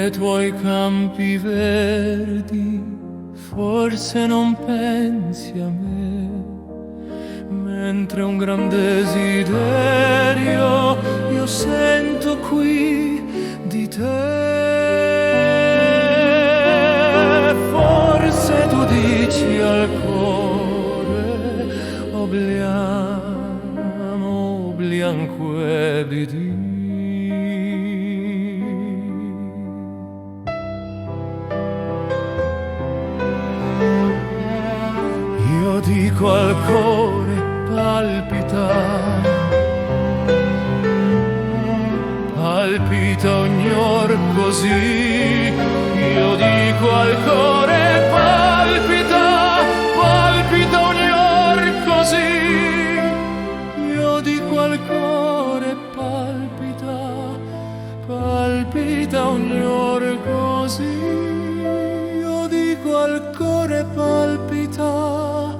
nei tuoi campi verdi, forse non pensi a me, mentre un gran desiderio io sento qui di te. Forse tu dici al cuore, obliamo, oblianque bidi. Io dico al cuore palpita, palpita ogni or così. Io dico al cuore palpita, palpita ogni or così. Io dico al cuore palpita, palpita ogni or così. Io dico al cuore palpita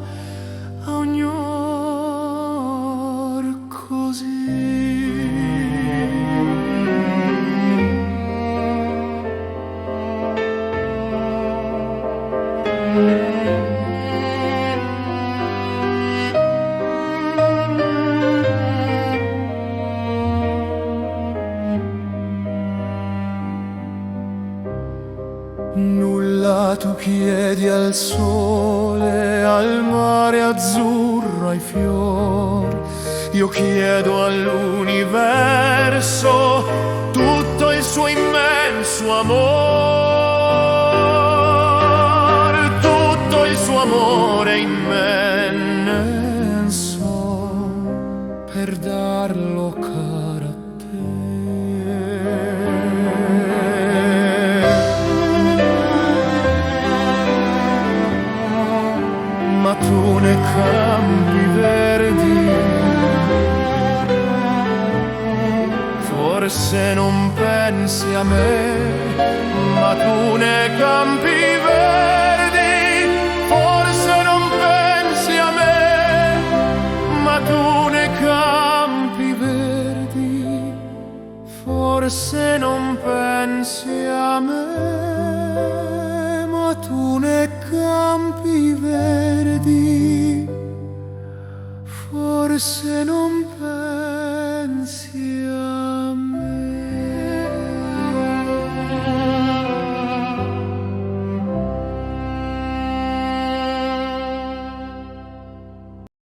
a ogni or così. Nulla tu chiedi al sole, al mare azzurro, ai fior. Io chiedo all'universo tutto il suo immenso amor, tutto il suo amore immenso, per darlo caro a te. Ma tu nei campi verdi forse non pensi a me, ma tu nei campi verdi forse non pensi a me, ma tu nei campi verdi forse non pensi a me, ma tu nei campi verdi forse non pensi